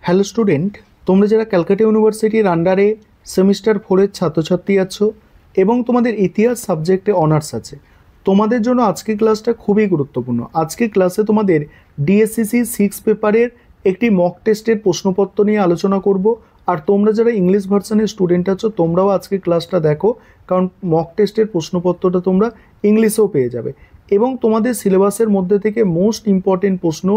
Hello student, তোমরা যারা ক্যালকাটা ইউনিভার্সিটির আন্ডারে সেমিস্টার 4-এর ছাত্রছাত্রী আছো এবং তোমাদের ইতিহাস সাবজেক্টে অনার্স আছে, তোমাদের জন্য আজকের ক্লাসটা খুবই গুরুত্বপূর্ণ। আজকের ক্লাসে তোমাদের ডিএসসিসি 6 পেপারের একটি মক টেস্টের প্রশ্নপত্র নিয়ে আলোচনা করব। আর তোমরা যারা ইংলিশ ভার্সনের স্টুডেন্ট আছো তোমরাও আজকের ক্লাসটা দেখো, কারণ মক টেস্টের প্রশ্নপত্রটা তোমরা ইংলিশেও পেয়ে যাবে। এবং তোমাদের সিলেবাসের মধ্যে থেকে মোস্ট ইম্পর্টেন্ট প্রশ্ন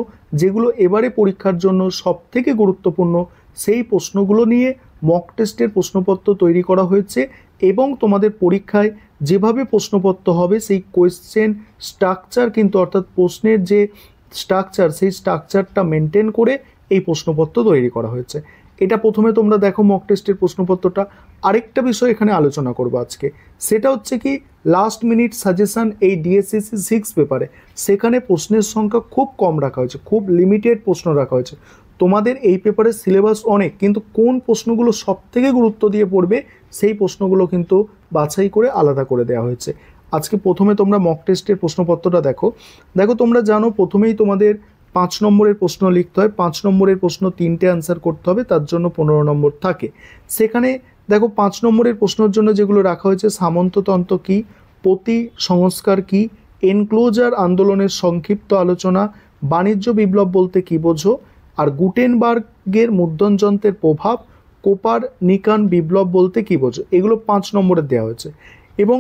যেগুলো এবারে পরীক্ষার জন্য সবথেকে গুরুত্বপূর্ণ, সেই প্রশ্নগুলো নিয়ে মক টেস্টের প্রশ্নপত্র তৈরি করা হয়েছে। এবং তোমাদের পরীক্ষায় যেভাবে প্রশ্নপত্র হবে সেই কোয়েশ্চেন স্ট্রাকচার কিন্তু, অর্থাৎ প্রশ্নের যে স্ট্রাকচার সেই স্ট্রাকচারটা মেনটেন করে এই প্রশ্নপত্র তৈরি করা হয়েছে। এটা প্রথমে তোমরা দেখো মক টেস্টের প্রশ্নপত্রটা। আরেকটা বিষয় এখানে আলোচনা করবো আজকে, সেটা হচ্ছে কি লাস্ট মিনিট সাজেশন এই ডিএসসিসি 6 পেপারে। সেখানে প্রশ্নের সংখ্যা খুব কম রাখা হয়েছে, খুব লিমিটেড প্রশ্ন রাখা হয়েছে। তোমাদের এই পেপারের সিলেবাস অনেক, কিন্তু কোন প্রশ্নগুলো সবথেকে গুরুত্ব দিয়ে পড়বে সেই প্রশ্নগুলো কিন্তু বাছাই করে আলাদা করে দেওয়া হয়েছে। আজকে প্রথমে তোমরা মক টেস্টের প্রশ্নপত্রটা দেখো। তোমরা জানো প্রথমেই তোমাদের 5 নম্বরের প্রশ্ন লিখতে হয়। 5 নম্বরের প্রশ্ন 3টে অ্যান্সার করতে হবে, তার জন্য 15 নম্বর থাকে। সেখানে দেখো 5 নম্বরের প্রশ্নের জন্য যেগুলো রাখা হয়েছে, সামন্ততন্ত্র কী, প্রতি সংস্কার কী, এনক্লোজার আন্দোলনের সংক্ষিপ্ত আলোচনা, বাণিজ্য বিপ্লব বলতে কী বোঝো, আর গুটেনবার্গের মুদ্রণযন্ত্রের প্রভাব, কোপারনিকান বিপ্লব বলতে কী বোঝো। এগুলো 5 নম্বরের দেওয়া হয়েছে। এবং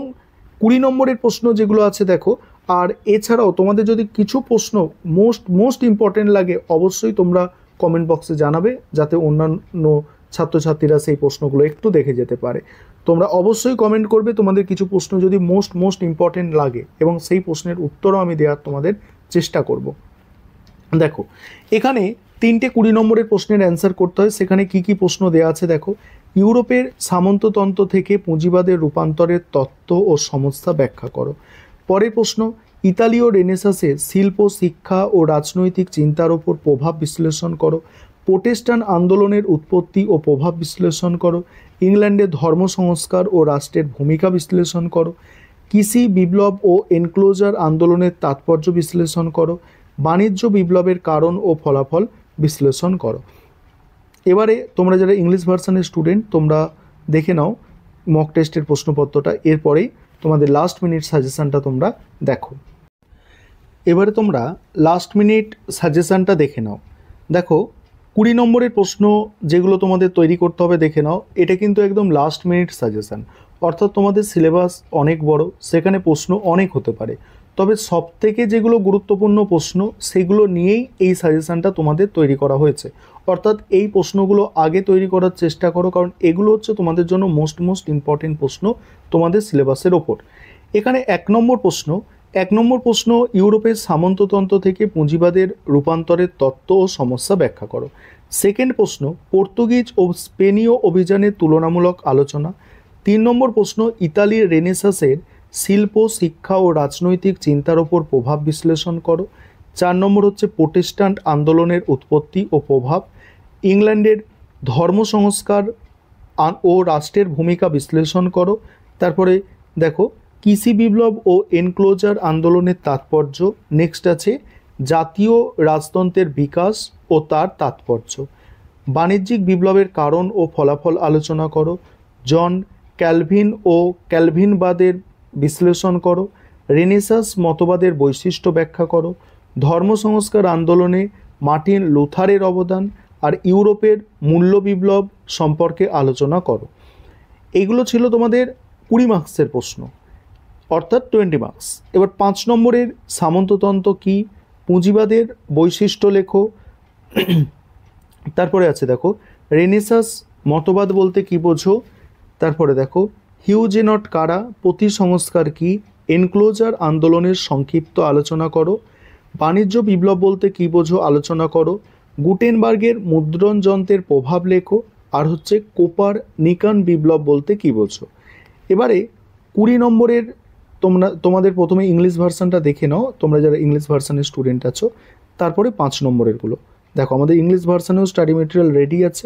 20 নম্বরের প্রশ্ন যেগুলো আছে দেখো। আর এছাড়াও তোমাদের যদি কিছু প্রশ্ন মোস্ট ইম্পর্টেন্ট লাগে, অবশ্যই তোমরা কমেন্ট বক্সে জানাবে, যাতে অন্যান্য ছাত্রছাত্রীরা সেই প্রশ্নগুলো একটু দেখে যেতে পারে। তোমরা অবশ্যই কমেন্ট করবে তোমাদের কিছু প্রশ্ন যদি মোস্ট ইম্পর্টেন্ট লাগে, এবং সেই প্রশ্নের উত্তরও আমি দেওয়ার তোমাদের চেষ্টা করব। দেখো এখানে 3টে 20 নম্বরের প্রশ্নের অ্যান্সার করতে হয়। সেখানে কি কি প্রশ্ন দেওয়া আছে দেখো। ইউরোপের সামন্ততন্ত্র থেকে পুঁজিবাদের রূপান্তরের তত্ত্ব ও সমস্যা ব্যাখ্যা করো। পরের প্রশ্ন, ইতালীয় রেনেসাঁসে শিল্প, শিক্ষা ও রাজনৈতিক চিন্তার ওপর প্রভাব বিশ্লেষণ করো। প্রোটেস্ট্যান্ট আন্দোলনের উৎপত্তি ও প্রভাব বিশ্লেষণ করো। ইংল্যান্ডের ধর্ম সংস্কার ও রাষ্ট্রের ভূমিকা বিশ্লেষণ করো। কৃষি বিপ্লব ও এনক্লোজার আন্দোলনের তাৎপর্য বিশ্লেষণ করো। বাণিজ্য বিপ্লবের কারণ ও ফলাফল বিশ্লেষণ করো। এবারে তোমরা যারা ইংলিশ ভার্সনের স্টুডেন্ট তোমরা দেখে নাও মক টেস্টের প্রশ্নপত্রটা, এরপরেই তোমাদের লাস্ট মিনিট সাজেশানটা তোমরা দেখো। এবারে তোমরা লাস্ট মিনিট সাজেশানটা দেখে নাও। দেখো 20 নম্বরের প্রশ্ন যেগুলো তোমাদের তৈরি করতে হবে দেখে নাও। এটা কিন্তু একদম লাস্ট মিনিট সাজেশান, অর্থাৎ তোমাদের সিলেবাস অনেক বড়, সেখানে প্রশ্ন অনেক হতে পারে। তবে সবথেকে যেগুলো গুরুত্বপূর্ণ প্রশ্ন সেগুলো নিয়েই এই সাজেশানটা তোমাদের তৈরি করা হয়েছে। অর্থাৎ এই প্রশ্নগুলো আগে তৈরি করার চেষ্টা করো, কারণ এগুলো হচ্ছে তোমাদের জন্য মোস্ট ইম্পর্টেন্ট প্রশ্ন তোমাদের সিলেবাসের ওপর। এখানে 1 নম্বর প্রশ্ন, ইউরোপের সামন্ততন্ত্র থেকে পুঁজিবাদের রূপান্তরের তত্ত্ব ও সমস্যা ব্যাখ্যা করো। সেকেন্ড প্রশ্ন, পর্তুগিজ ও স্পেনীয় অভিযানের তুলনামূলক আলোচনা। 3 নম্বর প্রশ্ন, ইতালির রেনেসাঁসের শিল্প, শিক্ষা ও রাজনৈতিক চিন্তার ওপর প্রভাব বিশ্লেষণ করো। 4 নম্বর হচ্ছে প্রোটেস্ট্যান্ট আন্দোলনের উৎপত্তি ও প্রভাব। ইংল্যান্ডের ধর্ম সংস্কার ও রাষ্ট্রের ভূমিকা বিশ্লেষণ করো। তারপরে দেখো কৃষি বিপ্লব ও এনক্লোজার আন্দোলনের তাৎপর্য। নেক্সট আছে জাতীয় রাজতন্ত্রের বিকাশ ও তার তাৎপর্য। বাণিজ্যিক বিপ্লবের কারণ ও ফলাফল আলোচনা করো। জন ক্যালভিন ও ক্যালভিনবাদের বিশ্লেষণ করো। রেনেসাঁস মতবাদের বৈশিষ্ট্য ব্যাখ্যা করো। ধর্ম সংস্কার আন্দোলনে মার্টিন লুথারের অবদান। আর ইউরোপের মূল্য বিপ্লব সম্পর্কে আলোচনা করো। এইগুলো ছিল তোমাদের 20 মার্কসের প্রশ্ন, অর্থাৎ 20 মার্কস। এবার 5 নম্বরের সামন্ততন্ত্র কী, পুঁজিবাদের বৈশিষ্ট্য লেখো। তারপরে আছে দেখো রেনেসাঁস মতবাদ বলতে কী বোঝো। তারপরে দেখো হিউজেনট কারা, প্রতি সংস্কার কী, এনক্লোজার আন্দোলনের সংক্ষিপ্ত আলোচনা করো। বাণিজ্য বিপ্লব বলতে কী বোঝো আলোচনা করো। গুটেনবার্গের মুদ্রণযন্ত্রের প্রভাব লেখো। আর হচ্ছে কোপারনিকান বিপ্লব বলতে কী বোঝো। এবারে 20 নম্বরের তোমাদের প্রথমে ইংলিশ ভার্সানটা দেখে নাও, তোমরা যারা ইংলিশ ভার্সানের স্টুডেন্ট আছো। তারপরে 5 নম্বরেরগুলো দেখো। আমাদের ইংলিশ ভার্সানেও স্টাডি মেটেরিয়াল রেডি আছে।